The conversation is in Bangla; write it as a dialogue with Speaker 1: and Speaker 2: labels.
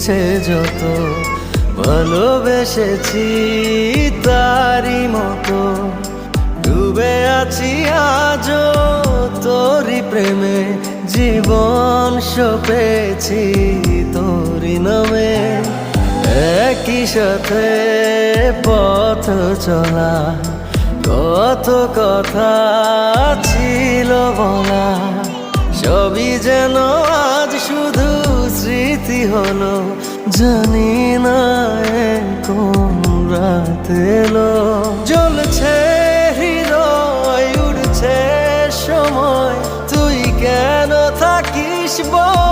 Speaker 1: ইচ্ছে যত ভালোবেসেছি তারই মতো ডুবে আছি আজও তোরই প্রেমে জীবন সপেছি তোরই নামে একই সাথে পথ চলা কত কথা ছিল বলা সবই যেন আজ শুধু স্মৃতি হলো জানি না কোন রাত এলো জ্বলছে হৃদয় উড়ছে সময় তুই কেন থাকিস বল